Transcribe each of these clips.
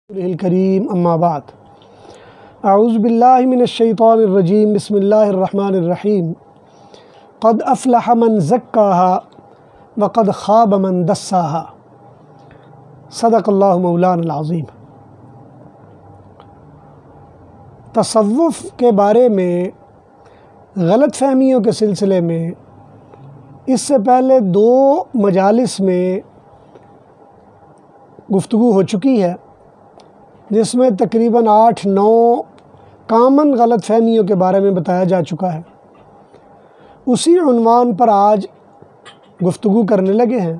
الکریم اما بعد اعوذ باللہ من الشیطان الرجیم بسم اللہ الرحمن الرحیم قد افلح من زکاها وقد خاب من دساها صدق اللہ مولانا العظیم۔ تصوف کے بارے میں غلط فہمیوں کے سلسلے میں اس سے پہلے 2 مجالس میں گفتگو ہو چکی ہے، جس میں تقریباً 8-9 کامن غلط فہمیوں کے بارے میں بتایا جا چکا ہے۔ اسی عنوان پر آج گفتگو کرنے لگے ہیں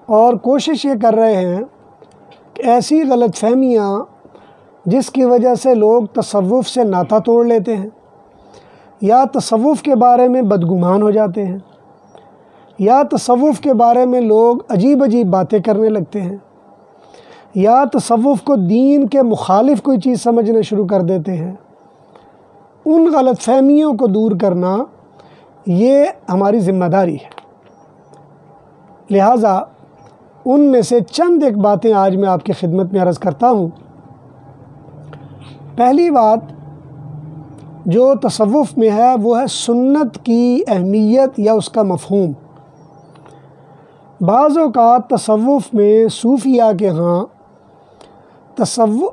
اور کوشش یہ کر رہے ہیں کہ ایسی غلط فہمیاں جس کی وجہ سے لوگ تصوف سے ناطہ توڑ لیتے ہیں، یا تصوف کے بارے میں بدگمان ہو جاتے ہیں، یا تصوف کے بارے میں لوگ عجیب عجیب باتیں کرنے لگتے ہیں، یا تصوف کو دین کے مخالف کوئی چیز سمجھنا شروع کر دیتے ہیں، ان غلط فہمیوں کو دور کرنا یہ ہماری ذمہ داری ہے۔ لہٰذا ان میں سے چند ایک باتیں آج میں آپ کی خدمت میں عرض کرتا ہوں۔ پہلی بات جو تصوف میں ہے وہ ہے سنت کی اہمیت یا اس کا مفہوم۔ بعض اوقات تصوف میں صوفیہ کے ہاں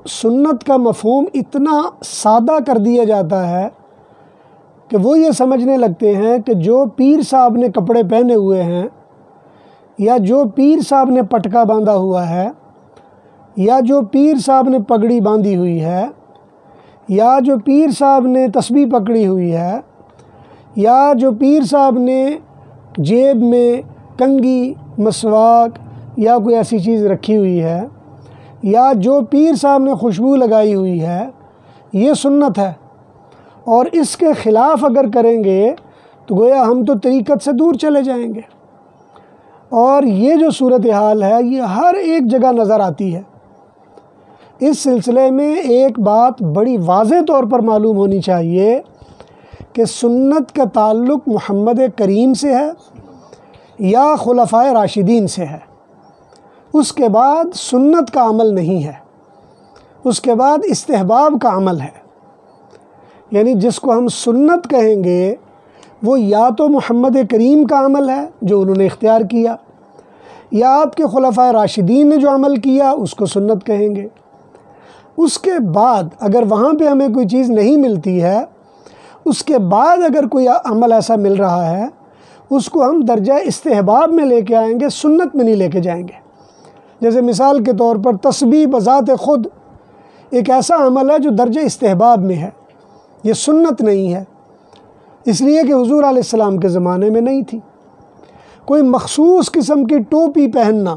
سنت کا مفہوم اتنا سادہ کر دیا جاتا ہے کہ وہ یہ سمجھنے لگتے ہیں کہ جو پیر صاحب نے کپڑے پہنے ہوئے ہیں، یا جو پیر صاحب نے پٹکا باندھا ہوا ہے، یا جو پیر صاحب نے پگڑی باندھی ہوئی ہے، یا جو پیر صاحب نے تسبیح پکڑی ہوئی ہے، یا جو پیر صاحب نے جیب میں کنگھی، مسواک یا کوئی ایسی چیز رکھی ہوئی ہے، یا جو پیر صاحب نے خوشبو لگائی ہوئی ہے، یہ سنت ہے، اور اس کے خلاف اگر کریں گے تو گویا ہم تو طریقت سے دور چلے جائیں گے۔ اور یہ جو صورتحال ہے یہ ہر ایک جگہ نظر آتی ہے۔ اس سلسلے میں ایک بات بڑی واضح طور پر معلوم ہونی چاہیے کہ سنت کا تعلق محمد کریم سے ہے یا خلفائے راشدین سے ہے۔ اس کے بعد سنت کا عمل نہیں ہے، اس کے بعد استحباب کا عمل ہے۔ یعنی جس کو ہم سنت کہیں گے وہ یا تو محمد کریم کا عمل ہے جو انہوں نے اختیار کیا، یا آپ کے خلفائے راشدین نے جو عمل کیا اس کو سنت کہیں گے۔ اس کے بعد اگر وہاں پہ ہمیں کوئی چیز نہیں ملتی ہے، اس کے بعد اگر کوئی عمل ایسا مل رہا ہے، اس کو ہم درجہ استحباب میں لے کے آئیں گے، سنت میں نہیں لے کے جائیں گے۔ جیسے مثال کے طور پر تسبیح بذات خود ایک ایسا عمل ہے جو درجہ استحباب میں ہے، یہ سنت نہیں ہے، اس لیے کہ حضور علیہ السلام کے زمانے میں نہیں تھی۔ کوئی مخصوص قسم کی ٹوپی پہننا،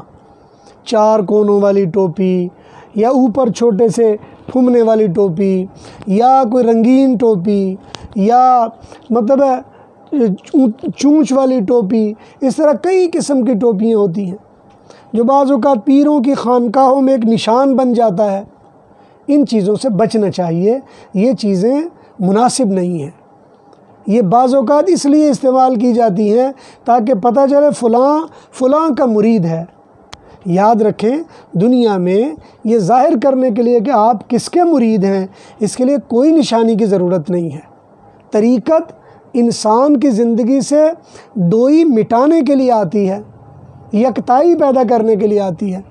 4 کونوں والی ٹوپی، یا اوپر چھوٹے سے پھومنے والی ٹوپی، یا کوئی رنگین ٹوپی، یا مطلب چونچ والی ٹوپی، اس طرح کئی قسم کی ٹوپیاں ہوتی ہیں جو بعض اوقات پیروں کی خانقاہوں میں ایک نشان بن جاتا ہے۔ ان چیزوں سے بچنا چاہیے، یہ چیزیں مناسب نہیں ہیں۔ یہ بعض اوقات اس لیے استعمال کی جاتی ہیں تاکہ پتہ چلے فلاں کا مرید ہے۔ یاد رکھیں، دنیا میں یہ ظاہر کرنے کے لیے کہ آپ کس کے مرید ہیں، اس کے لیے کوئی نشانی کی ضرورت نہیں ہے۔ طریقت انسان کی زندگی سے دوئی مٹانے کے لیے آتی ہے، یکتائی پیدا کرنے کے لیے آتی ہے۔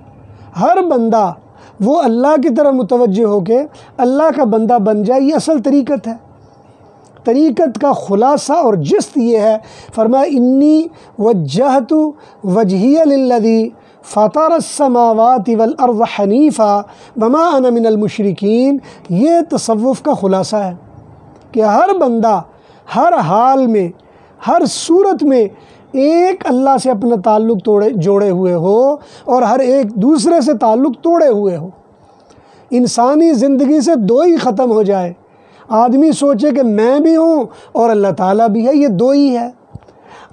ہر بندہ وہ اللہ کی طرف متوجہ ہو کے اللہ کا بندہ بن جائے، یہ اصل طریقت ہے۔ طریقت کا خلاصہ اور جست یہ ہے، فرمایا انی وجہت وجہی للذی فطر السماوات والارض حنیفا وما انا من المشرکین۔ یہ تصوف کا خلاصہ ہے کہ ہر بندہ ہر حال میں، ہر صورت میں ایک اللہ سے اپنا تعلق جوڑے ہوئے ہو اور ہر ایک دوسرے سے تعلق توڑے ہوئے ہو۔ انسانی زندگی سے دوئی ختم ہو جائے، آدمی سوچے کہ میں بھی ہوں اور اللہ تعالیٰ بھی ہے، یہ دوئی ہے۔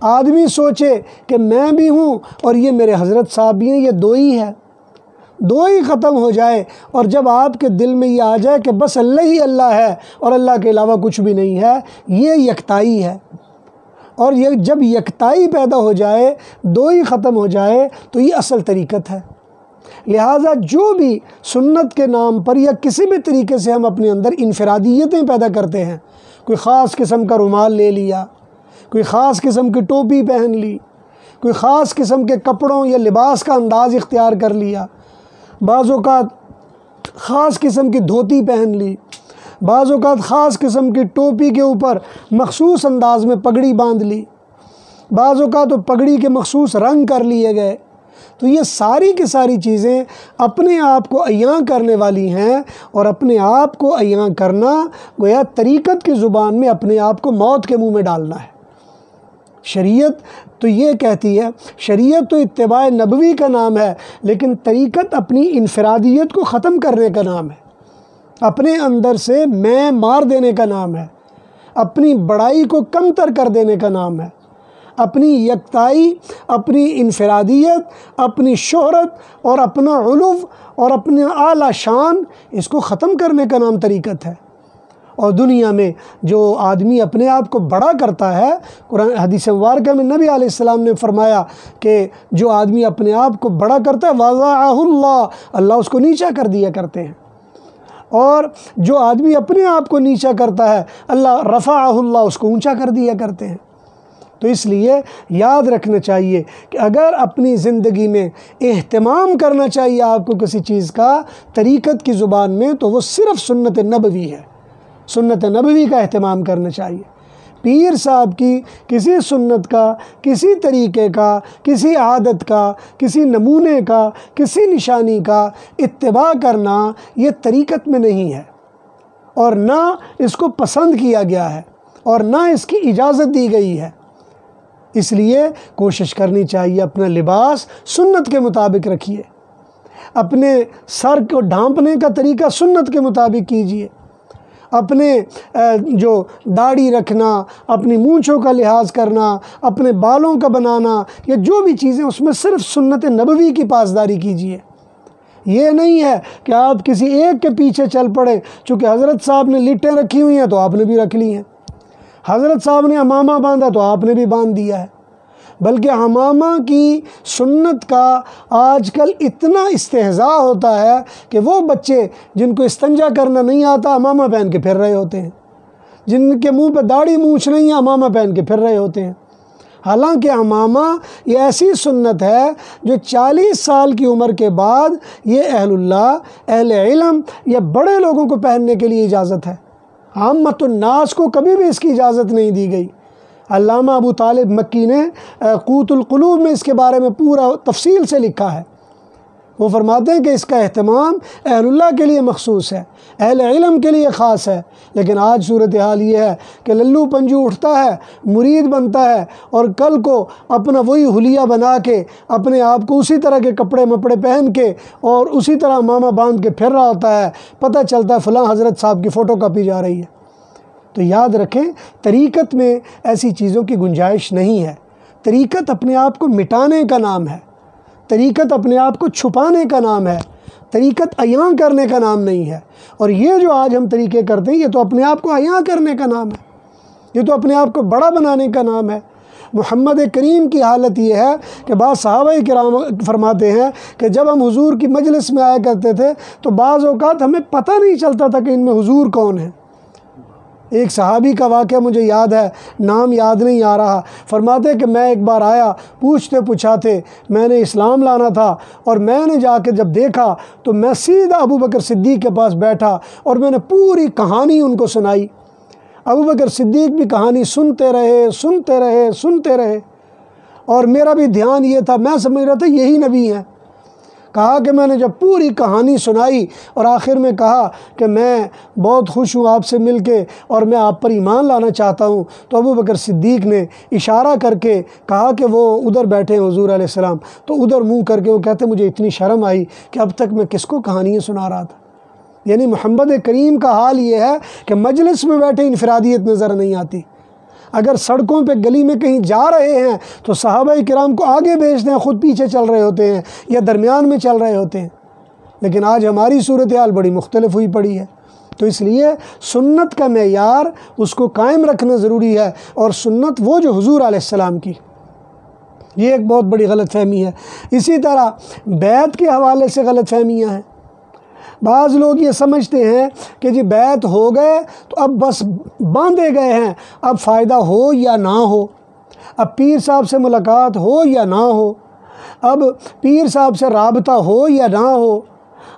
آدمی سوچے کہ میں بھی ہوں اور یہ میرے حضرت صاحب بھی ہیں، یہ دوئی ہے۔ دوئی ختم ہو جائے، اور جب آپ کے دل میں یہ آ جائے کہ بس اللہ ہی اللہ ہے اور اللہ کے علاوہ کچھ بھی نہیں ہے، یہ یکتائی ہے۔ اور یہ جب یکتائی پیدا ہو جائے، دوئی ختم ہو جائے، تو یہ اصل طریقت ہے۔ لہٰذا جو بھی سنت کے نام پر یا کسی بھی طریقے سے ہم اپنے اندر انفرادیتیں پیدا کرتے ہیں، کوئی خاص قسم کا رومال لے لیا، کوئی خاص قسم کی ٹوپی پہن لی، کوئی خاص قسم کے کپڑوں یا لباس کا انداز اختیار کر لیا، بعض اوقات خاص قسم کی دھوتی پہن لی، بعض اوقات خاص قسم کی ٹوپی کے اوپر مخصوص انداز میں پگڑی باندھ لی، بعض اوقات تو پگڑی کے مخصوص رنگ کر لیے گئے، تو یہ ساری کی ساری چیزیں اپنے آپ کو عیاں کرنے والی ہیں، اور اپنے آپ کو عیاں کرنا گویا طریقت کی زبان میں اپنے آپ کو موت کے منہ میں ڈالنا ہے۔ شریعت تو یہ کہتی ہے، شریعت تو اتباع نبوی کا نام ہے، لیکن طریقت اپنی انفرادیت کو ختم کرنے کا نام ہے، اپنے اندر سے میں مار دینے کا نام ہے، اپنی بڑائی کو کم تر کر دینے کا نام ہے، اپنی یکتائی، اپنی انفرادیت، اپنی شہرت اور اپنا علو اور اپنے اعلیٰ شان، اس کو ختم کرنے کا نام طریقت ہے۔ اور دنیا میں جو آدمی اپنے آپ کو بڑا کرتا ہے، قرآن حدیث مبارکہ میں نبی علیہ السلام نے فرمایا کہ جو آدمی اپنے آپ کو بڑا کرتا ہے وَضَعَهُ اللَّهُ، اللہ اس کو نیچا کر دیا کرتے ہیں، اور جو آدمی اپنے آپ کو نیچا کرتا ہے اللہ رفعہ اللہ، اس کو اونچا کر دیا کرتے ہیں۔ تو اس لیے یاد رکھنا چاہیے کہ اگر اپنی زندگی میں اہتمام کرنا چاہیے آپ کو کسی چیز کا طریقت کی زبان میں، تو وہ صرف سنت نبوی ہے، سنت نبوی کا اہتمام کرنا چاہیے۔ پیر صاحب کی کسی سنت کا، کسی طریقے کا، کسی عادت کا، کسی نمونے کا، کسی نشانی کا اتباع کرنا یہ طریقت میں نہیں ہے، اور نہ اس کو پسند کیا گیا ہے، اور نہ اس کی اجازت دی گئی ہے۔ اس لیے کوشش کرنی چاہیے اپنا لباس سنت کے مطابق رکھیے، اپنے سر کو ڈھانپنے کا طریقہ سنت کے مطابق کیجیے، اپنے جو داڑھی رکھنا، اپنی مونچھوں کا لحاظ کرنا، اپنے بالوں کا بنانا، یا جو بھی چیزیں اس میں صرف سنت نبوی کی پاسداری کیجیے۔ یہ نہیں ہے کہ آپ کسی ایک کے پیچھے چل پڑے، چونکہ حضرت صاحب نے لٹیں رکھی ہوئی ہیں تو آپ نے بھی رکھ لی ہیں، حضرت صاحب نے امامہ باندھا تو آپ نے بھی باندھ دیا ہے۔ بلکہ امامہ کی سنت کا آج کل اتنا استہزاء ہوتا ہے کہ وہ بچے جن کو استنجا کرنا نہیں آتا امامہ پہن کے پھر رہے ہوتے ہیں، جن کے منہ پہ داڑھی مونچھ نہیں ہے امامہ پہن کے پھر رہے ہوتے ہیں۔ حالانکہ امامہ یہ ایسی سنت ہے جو 40 سال کی عمر کے بعد یہ اہل اللہ، اہل علم یا بڑے لوگوں کو پہننے کے لیے اجازت ہے، عامت الناس کو کبھی بھی اس کی اجازت نہیں دی گئی۔ علامہ ابو طالب مکی نے قوت القلوب میں اس کے بارے میں پورا تفصیل سے لکھا ہے۔ وہ فرماتے ہیں کہ اس کا اہتمام اہل اللہ کے لیے مخصوص ہے، اہل علم کے لیے خاص ہے، لیکن آج صورتحال یہ ہے کہ للو پنجو اٹھتا ہے، مرید بنتا ہے، اور کل کو اپنا وہی حلیہ بنا کے اپنے آپ کو اسی طرح کے کپڑے مپڑے پہن کے اور اسی طرح امامہ باندھ کے پھر رہا ہوتا ہے، پتہ چلتا ہے فلاں حضرت صاحب کی فوٹو کاپی جا رہی ہے۔ تو یاد رکھیں طریقت میں ایسی چیزوں کی گنجائش نہیں ہے۔ طریقت اپنے آپ کو مٹانے کا نام ہے، طریقت اپنے آپ کو چھپانے کا نام ہے، طریقت عیاں کرنے کا نام نہیں ہے۔ اور یہ جو آج ہم طریقے کرتے ہیں یہ تو اپنے آپ کو عیاں کرنے کا نام ہے، یہ تو اپنے آپ کو بڑا بنانے کا نام ہے۔ محمد کریم کی حالت یہ ہے کہ بعض صحابہ کرام فرماتے ہیں کہ جب ہم حضور کی مجلس میں آیا کرتے تھے تو بعض اوقات ہمیں پتہ نہیں چلتا تھا کہ ان میں حضور کون ہے۔ ایک صحابی کا واقعہ مجھے یاد ہے، نام یاد نہیں آ رہا، فرماتے کہ میں ایک بار آیا، پوچھتے پچھاتے میں نے اسلام لانا تھا، اور میں نے جا کے جب دیکھا تو میں سیدھا ابو بکر صدیق کے پاس بیٹھا اور میں نے پوری کہانی ان کو سنائی۔ ابو بکر صدیق بھی کہانی سنتے رہے، اور میرا بھی دھیان یہ تھا، میں سمجھ رہا تھا یہی نبی ہیں۔ کہا کہ میں نے جب پوری کہانی سنائی اور آخر میں کہا کہ میں بہت خوش ہوں آپ سے مل کے اور میں آپ پر ایمان لانا چاہتا ہوں، تو ابو بکر صدیق نے اشارہ کر کے کہا کہ وہ ادھر بیٹھے ہیں حضور علیہ السلام، تو ادھر منہ کر کے وہ کہتے مجھے اتنی شرم آئی کہ اب تک میں کس کو کہانیاں سنا رہا تھا۔ یعنی محمد کریم کا حال یہ ہے کہ مجلس میں بیٹھے انفرادیت نظر نہیں آتی، اگر سڑکوں پہ گلی میں کہیں جا رہے ہیں تو صحابہ کرام کو آگے بھیجتے ہیں، خود پیچھے چل رہے ہوتے ہیں یا درمیان میں چل رہے ہوتے ہیں۔ لیکن آج ہماری صورتحال بڑی مختلف ہوئی پڑی ہے۔ تو اس لیے سنت کا معیار اس کو قائم رکھنا ضروری ہے، اور سنت وہ جو حضور علیہ السلام کی یہ ایک بہت بڑی غلط فہمی ہے۔ اسی طرح بیعت کے حوالے سے غلط فہمیاں ہیں۔ بعض لوگ یہ سمجھتے ہیں کہ جی بیعت ہو گئے تو اب بس باندھے گئے ہیں، اب فائدہ ہو یا نہ ہو، اب پیر صاحب سے ملاقات ہو یا نہ ہو، اب پیر صاحب سے رابطہ ہو یا نہ ہو،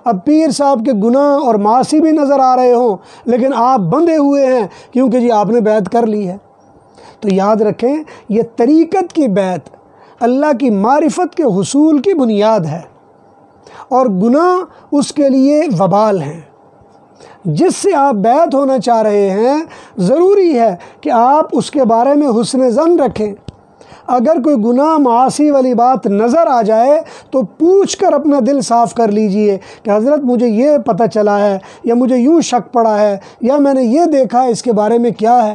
اب پیر صاحب کے گناہ اور معاصی بھی نظر آ رہے ہوں لیکن آپ بندھے ہوئے ہیں کیونکہ جی آپ نے بیعت کر لی ہے۔ تو یاد رکھیں، یہ طریقت کی بیعت اللہ کی معرفت کے حصول کی بنیاد ہے، اور گناہ اس کے لیے وبال ہیں۔ جس سے آپ بیعت ہونا چاہ رہے ہیں ضروری ہے کہ آپ اس کے بارے میں حسن ظن رکھیں۔ اگر کوئی گناہ معاصی والی بات نظر آ جائے تو پوچھ کر اپنا دل صاف کر لیجئے کہ حضرت مجھے یہ پتہ چلا ہے، یا مجھے یوں شک پڑا ہے، یا میں نے یہ دیکھا ہے، اس کے بارے میں کیا ہے۔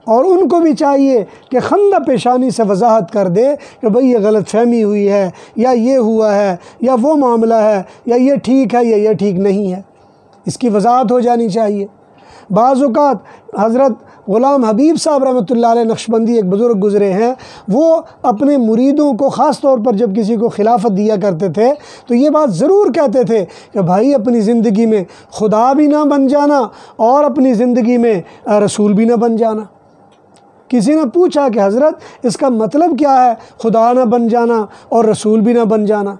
اور ان کو بھی چاہیے کہ خندہ پیشانی سے وضاحت کر دے کہ بھئی یہ غلط فہمی ہوئی ہے، یا یہ ہوا ہے، یا وہ معاملہ ہے، یا یہ ٹھیک ہے، یا یہ ٹھیک نہیں ہے۔ اس کی وضاحت ہو جانی چاہیے۔ بعض اوقات حضرت غلام حبیب صاحب رحمۃ اللہ علیہ نقشبندی ایک بزرگ گزرے ہیں، وہ اپنے مریدوں کو خاص طور پر جب کسی کو خلافت دیا کرتے تھے تو یہ بات ضرور کہتے تھے کہ بھائی اپنی زندگی میں خدا بھی نہ بن جانا اور اپنی زندگی میں رسول بھی نہ بن جانا۔ کسی نے پوچھا کہ حضرت اس کا مطلب کیا ہے، خدا نہ بن جانا اور رسول بھی نہ بن جانا؟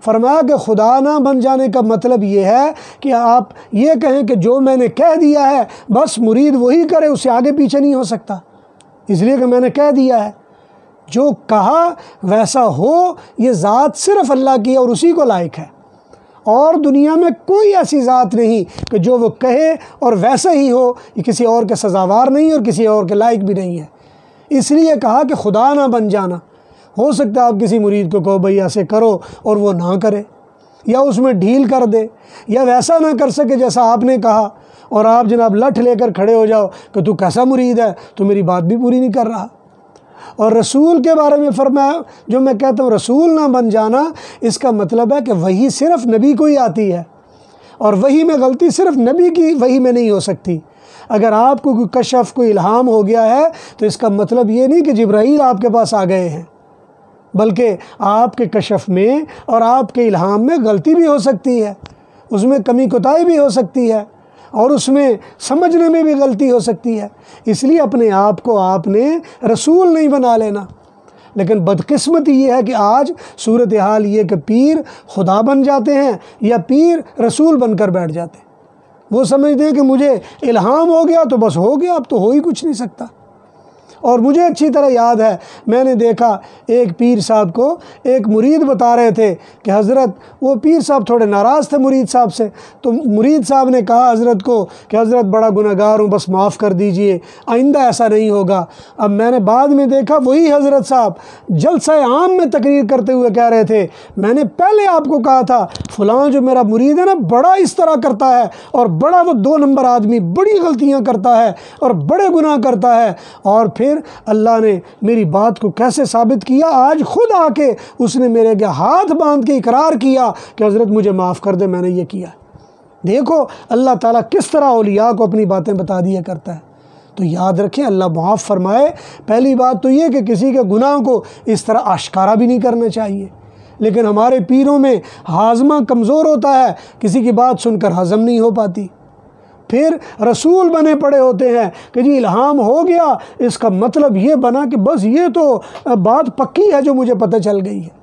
فرمایا کہ خدا نہ بن جانے کا مطلب یہ ہے کہ آپ یہ کہیں کہ جو میں نے کہہ دیا ہے بس مرید وہی کرے، اس سے آگے پیچھے نہیں ہو سکتا، اس لیے کہ میں نے کہہ دیا ہے۔ جو کہا ویسا ہو، یہ ذات صرف اللہ کی ہے اور اسی کو لائق ہے، اور دنیا میں کوئی ایسی ذات نہیں کہ جو وہ کہے اور ویسا ہی ہو، یہ کسی اور کے سزاوار نہیں اور کسی اور کے لائق بھی نہیں ہے۔ اس لیے کہا کہ خدا نہ بن جانا۔ ہو سکتا ہے آپ کسی مرید کو کہو بھئی ایسے کرو اور وہ نہ کرے، یا اس میں ڈھیل کر دے، یا ویسا نہ کر سکے جیسا آپ نے کہا، اور آپ جناب لٹھ لے کر کھڑے ہو جاؤ کہ تو کیسا مرید ہے، تو میری بات بھی پوری نہیں کر رہا۔ اور رسول کے بارے میں فرمایا، جو میں کہتا ہوں رسول نہ بن جانا، اس کا مطلب ہے کہ وحی صرف نبی کو ہی آتی ہے، اور وحی میں غلطی صرف نبی کی وحی میں نہیں ہو سکتی۔ اگر آپ کو کوئی کشف، کوئی الہام ہو گیا ہے تو اس کا مطلب یہ نہیں کہ جبرائیل آپ کے پاس آ گئے ہیں، بلکہ آپ کے کشف میں اور آپ کے الہام میں غلطی بھی ہو سکتی ہے، اس میں کمی کوتاہی بھی ہو سکتی ہے، اور اس میں سمجھنے میں بھی غلطی ہو سکتی ہے۔ اس لیے اپنے آپ کو آپ نے رسول نہیں بنا لینا۔ لیکن بدقسمتی یہ ہے کہ آج صورتحال یہ کہ پیر خدا بن جاتے ہیں یا پیر رسول بن کر بیٹھ جاتے ہیں۔ وہ سمجھتے ہیں کہ مجھے الہام ہو گیا تو بس ہو گیا، اب تو ہو ہی کچھ نہیں سکتا۔ اور مجھے اچھی طرح یاد ہے، میں نے دیکھا ایک پیر صاحب کو ایک مرید بتا رہے تھے کہ حضرت، وہ پیر صاحب تھوڑے ناراض تھے مرید صاحب سے، تو مرید صاحب نے کہا حضرت کو کہ حضرت بڑا گناہ گار ہوں، بس معاف کر دیجئے، آئندہ ایسا نہیں ہوگا۔ اب میں نے بعد میں دیکھا وہی حضرت صاحب جلسہ عام میں تقریر کرتے ہوئے کہہ رہے تھے، میں نے پہلے آپ کو کہا تھا فلاں جو میرا مرید ہے نا بڑا اس طرح کرتا ہے، اور بڑا وہ 2 نمبر آدمی، بڑی غلطیاں کرتا ہے اور بڑے گناہ کرتا ہے۔ اور پھر اللہ نے میری بات کو کیسے ثابت کیا، آج خود آ کے اس نے میرے کے ہاتھ باندھ کے اقرار کیا کہ حضرت مجھے معاف کر دے، میں نے یہ کیا۔ دیکھو اللہ تعالیٰ کس طرح اولیاء کو اپنی باتیں بتا دیا کرتا ہے۔ تو یاد رکھیں، اللہ معاف فرمائے۔ پہلی بات تو یہ کہ کسی کے گناہ کو اس طرح آشکارا بھی نہیں کرنا چاہیے، لیکن ہمارے پیروں میں ہاضمہ کمزور ہوتا ہے، کسی کی بات سن کر ہضم نہیں ہو پاتی، پھر رسول بنے پڑے ہوتے ہیں کہ جی الہام ہو گیا، اس کا مطلب یہ بنا کہ بس یہ تو بات پکی ہے جو مجھے پتہ چل گئی ہے۔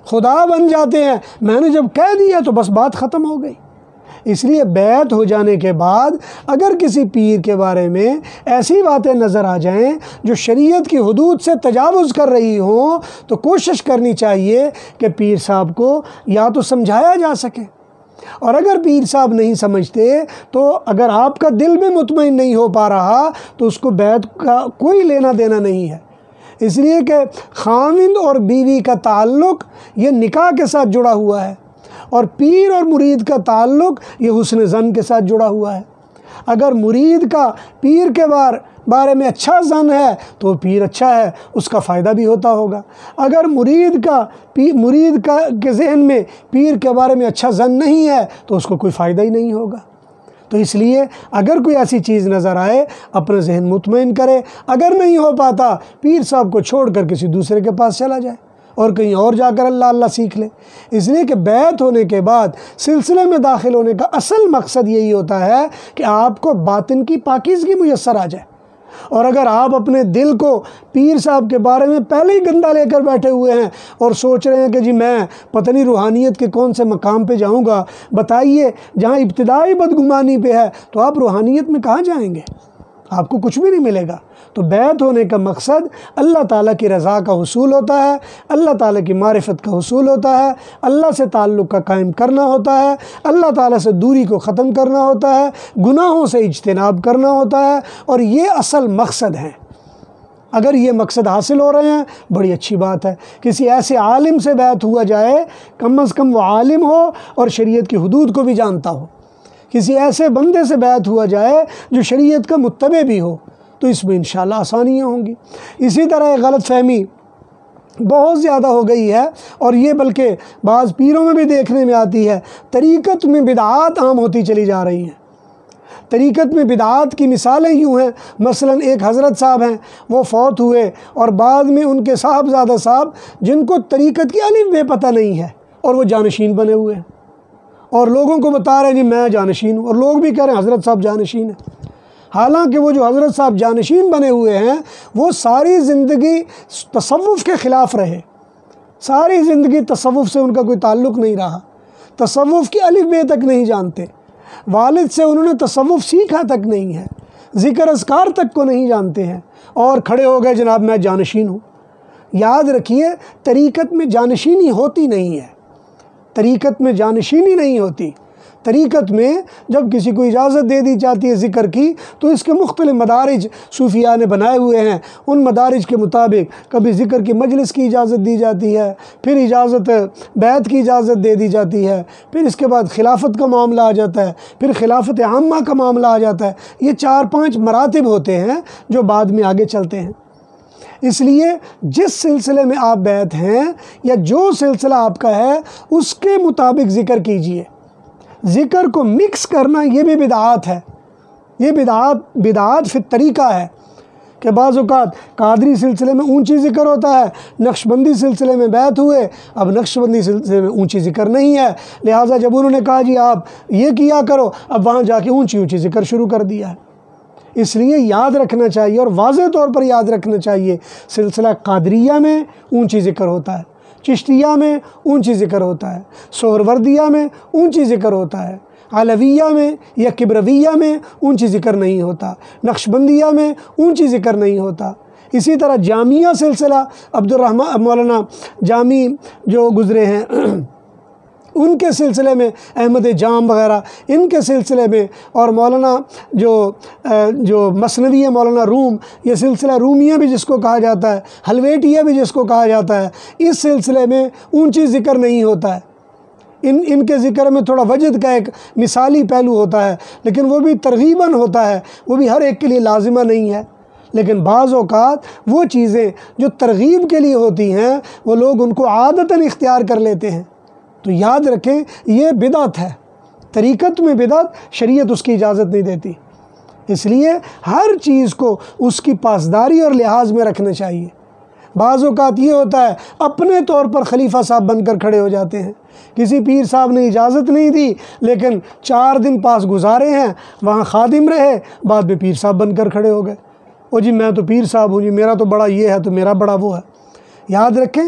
خدا بن جاتے ہیں، میں نے جب کہہ دیا تو بس بات ختم ہو گئی۔ اس لیے بیعت ہو جانے کے بعد اگر کسی پیر کے بارے میں ایسی باتیں نظر آ جائیں جو شریعت کی حدود سے تجاوز کر رہی ہوں تو کوشش کرنی چاہیے کہ پیر صاحب کو یا تو سمجھایا جا سکے، اور اگر پیر صاحب نہیں سمجھتے تو اگر آپ کا دل بھی مطمئن نہیں ہو پا رہا تو اس کو بیعت کا کوئی لینا دینا نہیں ہے۔ اس لیے کہ خاوند اور بیوی کا تعلق یہ نکاح کے ساتھ جڑا ہوا ہے، اور پیر اور مرید کا تعلق یہ حسن ظن کے ساتھ جڑا ہوا ہے۔ اگر مرید کا پیر کے بارے میں اچھا ظن ہے تو پیر اچھا ہے، اس کا فائدہ بھی ہوتا ہوگا۔ اگر مرید کے ذہن میں پیر کے بارے میں اچھا ظن نہیں ہے تو اس کو کوئی فائدہ ہی نہیں ہوگا۔ تو اس لیے اگر کوئی ایسی چیز نظر آئے اپنا ذہن مطمئن کرے، اگر نہیں ہو پاتا پیر صاحب کو چھوڑ کر کسی دوسرے کے پاس چلا جائے اور کہیں اور جا کر اللہ اللہ سیکھ لے۔ اس لیے کہ بیعت ہونے کے بعد سلسلے میں داخل ہونے کا اصل مقصد یہی ہوتا ہے کہ آپ کو باطن کی پاکیزگی میسر آ جائے۔ اور اگر آپ اپنے دل کو پیر صاحب کے بارے میں پہلے ہی گندا لے کر بیٹھے ہوئے ہیں اور سوچ رہے ہیں کہ جی میں پتہ نہیں روحانیت کے کون سے مقام پہ جاؤں گا، بتائیے جہاں ابتدائی بدگمانی پہ ہے تو آپ روحانیت میں کہاں جائیں گے؟ آپ کو کچھ بھی نہیں ملے گا۔ تو بیعت ہونے کا مقصد اللہ تعالیٰ کی رضا کا حصول ہوتا ہے، اللہ تعالیٰ کی معرفت کا حصول ہوتا ہے، اللہ سے تعلق کا قائم کرنا ہوتا ہے، اللہ تعالیٰ سے دوری کو ختم کرنا ہوتا ہے، گناہوں سے اجتناب کرنا ہوتا ہے، اور یہ اصل مقصد ہے۔ اگر یہ مقصد حاصل ہو رہے ہیں بڑی اچھی بات ہے۔ کسی ایسے عالم سے بیعت ہوا جائے، کم از کم وہ عالم ہو اور شریعت کی حدود کو بھی جانتا ہو، کسی ایسے بندے سے بیعت ہوا جائے جو شریعت کا متبع بھی ہو، تو اس میں انشاءاللہ آسانیاں ہوں گی۔ اسی طرح ایک غلط فہمی بہت زیادہ ہو گئی ہے، اور یہ بلکہ بعض پیروں میں بھی دیکھنے میں آتی ہے، طریقت میں بدعات عام ہوتی چلی جا رہی ہیں۔ طریقت میں بدعات کی مثالیں یوں ہیں، مثلا ایک حضرت صاحب ہیں، وہ فوت ہوئے اور بعد میں ان کے صاحبزادہ صاحب جن کو طریقت کی الف بے پتہ نہیں ہے اور وہ جانشین بنے ہوئے ہیں، اور لوگوں کو بتا رہے ہیں جی میں جانشین ہوں، اور لوگ بھی کہہ رہے ہیں حضرت صاحب جانشین ہیں۔ حالانکہ وہ جو حضرت صاحب جانشین بنے ہوئے ہیں وہ ساری زندگی تصوف کے خلاف رہے، ساری زندگی تصوف سے ان کا کوئی تعلق نہیں رہا، تصوف کی الف بے تک نہیں جانتے، والد سے انہوں نے تصوف سیکھا تک نہیں ہے، ذکر اذکار تک کو نہیں جانتے ہیں، اور کھڑے ہو گئے جناب میں جانشین ہوں۔ یاد رکھیے طریقت میں جانشینی ہوتی نہیں ہے، طریقت میں جانشینی نہیں ہوتی۔ طریقت میں جب کسی کو اجازت دے دی جاتی ہے ذکر کی تو اس کے مختلف مدارج صوفیاء نے بنائے ہوئے ہیں، ان مدارج کے مطابق کبھی ذکر کی مجلس کی اجازت دی جاتی ہے، پھر اجازت بیعت کی اجازت دے دی جاتی ہے، پھر اس کے بعد خلافت کا معاملہ آ جاتا ہے، پھر خلافت عامہ کا معاملہ آ جاتا ہے۔ یہ 4-5 مراتب ہوتے ہیں جو بعد میں آگے چلتے ہیں۔ اس لیے جس سلسلے میں آپ بیعت ہیں یا جو سلسلہ آپ کا ہے اس کے مطابق ذکر کیجئے۔ ذکر کو مکس کرنا یہ بھی بدعات ہے، یہ بدعات فی الطریقہ ہے کہ بعض اوقات قادری سلسلے میں اونچی ذکر ہوتا ہے، نقشبندی سلسلے میں بیعت ہوئے، اب نقشبندی سلسلے میں اونچی ذکر نہیں ہے، لہٰذا جب انہوں نے کہا جی آپ یہ کیا کرو، اب وہاں جا کے اونچی ذکر شروع کر دیا ہے۔ اس لیے یاد رکھنا چاہیے اور واضح طور پر یاد رکھنا چاہیے، سلسلہ قادریہ میں اونچی ذکر ہوتا ہے، چشتیہ میں اونچی ذکر ہوتا ہے، سہروردیہ میں اونچی ذکر ہوتا ہے، علویہ میں یا کبرویہ میں اونچی ذکر نہیں ہوتا، نقشبندیہ میں اونچی ذکر نہیں ہوتا۔ اسی طرح جامعہ سلسلہ عبدالرحمن مولانا جامی جو گزرے ہیں ان کے سلسلے میں، احمد جام وغیرہ ان کے سلسلے میں، اور مولانا جو مثنوی ہے مولانا روم، یہ سلسلہ رومیہ بھی جس کو کہا جاتا ہے، حلویٹیہ بھی جس کو کہا جاتا ہے، اس سلسلے میں اونچی ذکر نہیں ہوتا ہے۔ ان کے ذکر میں تھوڑا وجد کا ایک مثالی پہلو ہوتا ہے، لیکن وہ بھی ترغیباً ہوتا ہے، وہ بھی ہر ایک کے لیے لازمہ نہیں ہے۔ لیکن بعض اوقات وہ چیزیں جو ترغیب کے لیے ہوتی ہیں وہ لوگ ان کو عادتاً اختیار کر لیتے ہیں، تو یاد رکھیں یہ بدعت ہے۔ طریقت میں بدعت، شریعت اس کی اجازت نہیں دیتی۔ اس لیے ہر چیز کو اس کی پاسداری اور لحاظ میں رکھنا چاہیے۔ بعض اوقات یہ ہوتا ہے اپنے طور پر خلیفہ صاحب بن کر کھڑے ہو جاتے ہیں، کسی پیر صاحب نے اجازت نہیں دی لیکن 4 دن پاس گزارے ہیں، وہاں خادم رہے، بعد میں پیر صاحب بن کر کھڑے ہو گئے، او جی میں تو پیر صاحب ہوں جی، میرا تو بڑا یہ ہے تو میرا بڑا وہ ہے۔ یاد رکھیں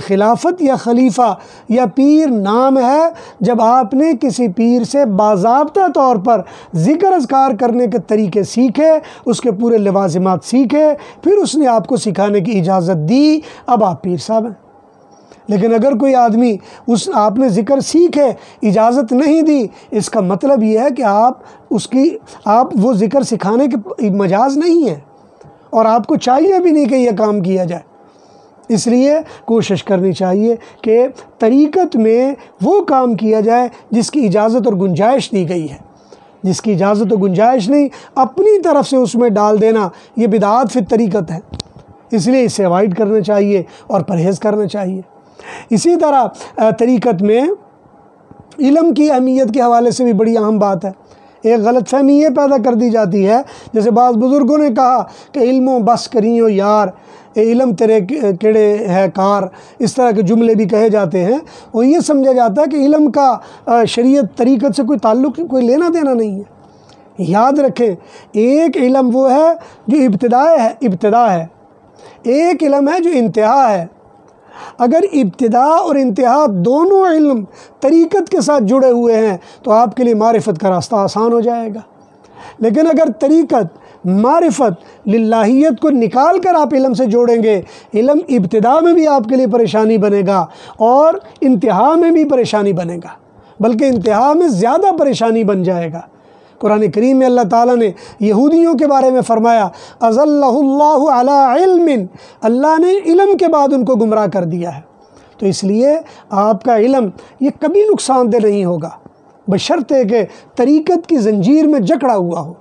خلافت یا خلیفہ یا پیر نام ہے جب آپ نے کسی پیر سے باضابطہ طور پر ذکر اذکار کرنے کے طریقے سیکھے، اس کے پورے لوازمات سیکھے، پھر اس نے آپ کو سکھانے کی اجازت دی، اب آپ پیر صاحب ہیں۔ لیکن اگر کوئی آدمی آپ نے ذکر سیکھے اجازت نہیں دی، اس کا مطلب یہ ہے کہ آپ وہ ذکر سکھانے کے مجاز نہیں ہیں، اور آپ کو چاہیے بھی نہیں کہ یہ کام کیا جائے۔ اس لیے کوشش کرنی چاہیے کہ طریقت میں وہ کام کیا جائے جس کی اجازت اور گنجائش دی گئی ہے، جس کی اجازت اور گنجائش نہیں اپنی طرف سے اس میں ڈال دینا، یہ بدعات فی الطریقت ہے۔ اس لیے اسے اوائڈ کرنا چاہیے اور پرہیز کرنا چاہیے۔ اسی طرح طریقت میں علم کی اہمیت کے حوالے سے بھی بڑی اہم بات ہے۔ ایک غلط فہمی یہ پیدا کر دی جاتی ہے، جیسے بعض بزرگوں نے کہا کہ علم و بس کریو یار، اے علم تیرے کیڑے ہے کار، اس طرح کے جملے بھی کہے جاتے ہیں، اور یہ سمجھا جاتا ہے کہ علم کا شریعت طریقت سے کوئی تعلق، کوئی لینا دینا نہیں ہے۔ یاد رکھیں، ایک علم وہ ہے جو ابتدا ہے، ایک علم ہے جو انتہا ہے۔ اگر ابتدا اور انتہا دونوں علم طریقت کے ساتھ جڑے ہوئے ہیں تو آپ کے لیے معرفت کا راستہ آسان ہو جائے گا، لیکن اگر طریقت، معرفت، للہیت کو نکال کر آپ علم سے جوڑیں گے، علم ابتدا میں بھی آپ کے لیے پریشانی بنے گا اور انتہا میں بھی پریشانی بنے گا، بلکہ انتہا میں زیادہ پریشانی بن جائے گا۔ قرآن کریم میں اللہ تعالیٰ نے یہودیوں کے بارے میں فرمایا اضلہ اللہ علی علم، اللہ نے علم کے بعد ان کو گمراہ کر دیا ہے۔ تو اس لیے آپ کا علم یہ کبھی نقصان دہ نہیں ہوگا، بشرطے کہ طریقت کی زنجیر میں جکڑا ہوا ہو۔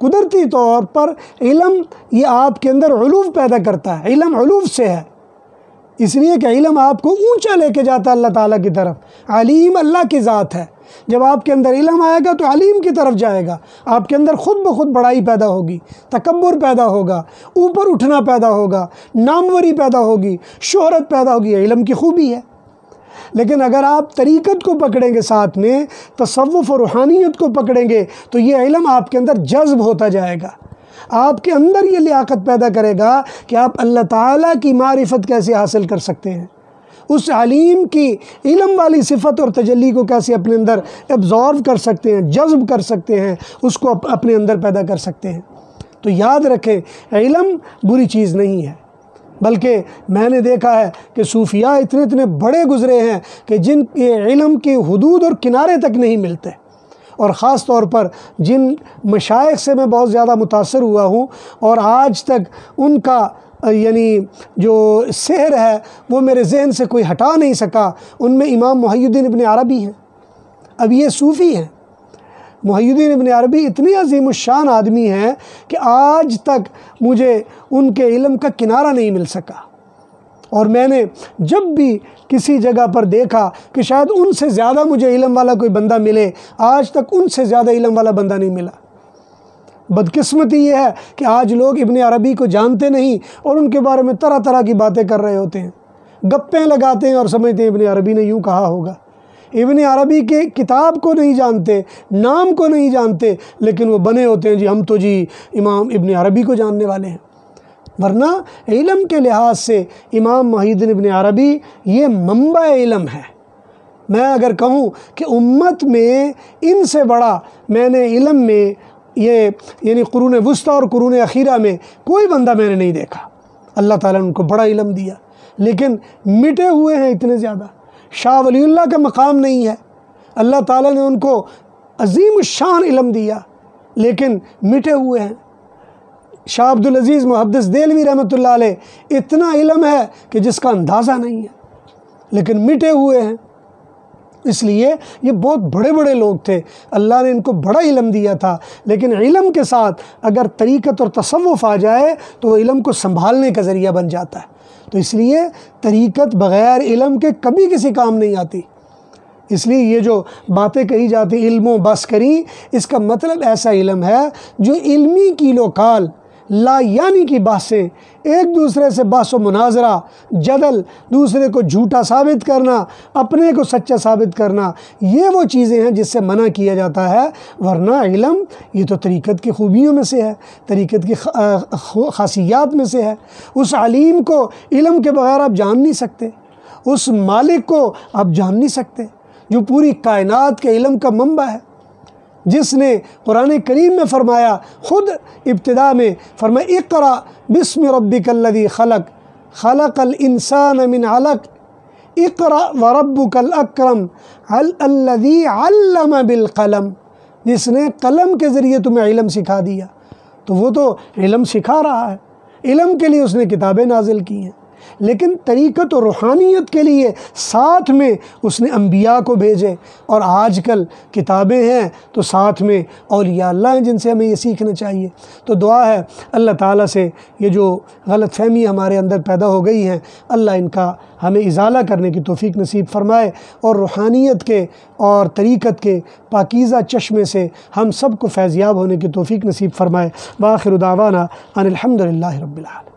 قدرتی طور پر علم یہ آپ کے اندر علوف پیدا کرتا ہے، علم علوف سے ہے، اس لیے کہ علم آپ کو اونچا لے کے جاتا ہے اللہ تعالیٰ کی طرف۔ علیم اللہ کی ذات ہے، جب آپ کے اندر علم آئے گا تو علیم کی طرف جائے گا، آپ کے اندر خود بخود بڑائی پیدا ہوگی، تکبر پیدا ہوگا، اوپر اٹھنا پیدا ہوگا، ناموری پیدا ہوگی، شہرت پیدا ہوگی۔ علم کی خوبی ہے۔ لیکن اگر آپ طریقت کو پکڑیں گے، ساتھ میں تصوف اور روحانیت کو پکڑیں گے، تو یہ علم آپ کے اندر جذب ہوتا جائے گا، آپ کے اندر یہ لیاقت پیدا کرے گا کہ آپ اللہ تعالیٰ کی معرفت کیسے حاصل کر سکتے ہیں، اس علیم کی علم والی صفت اور تجلی کو کیسے اپنے اندر ایبزارو کر سکتے ہیں، جذب کر سکتے ہیں، اس کو اپنے اندر پیدا کر سکتے ہیں۔ تو یاد رکھیں، علم بری چیز نہیں ہے، بلکہ میں نے دیکھا ہے کہ صوفیاء اتنے بڑے گزرے ہیں کہ جن کے علم کے حدود اور کنارے تک نہیں ملتے، اور خاص طور پر جن مشائخ سے میں بہت زیادہ متاثر ہوا ہوں اور آج تک ان کا یعنی جو سحر ہے وہ میرے ذہن سے کوئی ہٹا نہیں سکا، ان میں امام محی الدین ابن عربی ہیں۔ اب یہ صوفی ہیں، محی الدین ابن عربی اتنے عظیم الشان آدمی ہیں کہ آج تک مجھے ان کے علم کا کنارہ نہیں مل سکا، اور میں نے جب بھی کسی جگہ پر دیکھا کہ شاید ان سے زیادہ مجھے علم والا کوئی بندہ ملے، آج تک ان سے زیادہ علم والا بندہ نہیں ملا۔ بدقسمتی یہ ہے کہ آج لوگ ابن عربی کو جانتے نہیں اور ان کے بارے میں طرح طرح کی باتیں کر رہے ہوتے ہیں، گپیں لگاتے ہیں اور سمجھتے ہیں ابن عربی نے یوں کہا ہوگا۔ ابن عربی کے کتاب کو نہیں جانتے، نام کو نہیں جانتے، لیکن وہ بنے ہوتے ہیں جی ہم تو جی امام ابن عربی کو جاننے والے ہیں، ورنہ علم کے لحاظ سے امام محی الدین ابن عربی یہ منبع علم ہے۔ میں اگر کہوں کہ امت میں ان سے بڑا میں نے علم میں یہ یعنی قرون وسطیٰ اور قرون اخیرہ میں کوئی بندہ میں نے نہیں دیکھا۔ اللہ تعالیٰ نے ان کو بڑا علم دیا، لیکن مٹے ہوئے ہیں اتنے زیادہ۔ شاہ ولی اللہ کا مقام نہیں ہے، اللہ تعالیٰ نے ان کو عظیم الشان علم دیا، لیکن مٹے ہوئے ہیں۔ شاہ عبدالعزیز محدث دہلوی رحمۃ اللہ علیہ اتنا علم ہے کہ جس کا اندازہ نہیں ہے، لیکن مٹے ہوئے ہیں۔ اس لیے یہ بہت بڑے بڑے لوگ تھے، اللہ نے ان کو بڑا علم دیا تھا، لیکن علم کے ساتھ اگر طریقت اور تصوف آ جائے تو وہ علم کو سنبھالنے کا ذریعہ بن جاتا ہے۔ تو اس لیے طریقت بغیر علم کے کبھی کسی کام نہیں آتی۔ اس لیے یہ جو باتیں کہی جاتی علم و بس کری، اس کا مطلب ایسا علم ہے جو علمی کیل و کال، لا یعنی کی بحثیں، ایک دوسرے سے بحث و مناظرہ، جدل، دوسرے کو جھوٹا ثابت کرنا، اپنے کو سچا ثابت کرنا، یہ وہ چیزیں ہیں جس سے منع کیا جاتا ہے۔ ورنہ علم یہ تو طریقت کی خوبیوں میں سے ہے، طریقت کی خاصیات میں سے ہے۔ اس علیم کو علم کے بغیر آپ جان نہیں سکتے، اس مالک کو آپ جان نہیں سکتے جو پوری کائنات کے علم کا منبع ہے، جس نے قرآن کریم میں فرمایا، خود ابتدا میں فرمایا اقرأ بسم ربک الذی خلق خلق الانسان من علق اقرأ وربک الاکرم الذی علم بالقلم، جس نے قلم کے ذریعے تمہیں علم سکھا دیا۔ تو وہ تو علم سکھا رہا ہے، علم کے لیے اس نے کتابیں نازل کی ہیں، لیکن طریقت و روحانیت کے لیے ساتھ میں اس نے انبیاء کو بھیجے، اور آج کل کتابیں ہیں تو ساتھ میں اولیاء اللہ ہیں جن سے ہمیں یہ سیکھنا چاہیے۔ تو دعا ہے اللہ تعالیٰ سے یہ جو غلط فہمی ہمارے اندر پیدا ہو گئی ہیں، اللہ ان کا ہمیں ازالہ کرنے کی توفیق نصیب فرمائے، اور روحانیت کے اور طریقت کے پاکیزہ چشمے سے ہم سب کو فیضیاب ہونے کی توفیق نصیب فرمائے۔ وآخر دعوانا ان الحمد للہ رب العالمین۔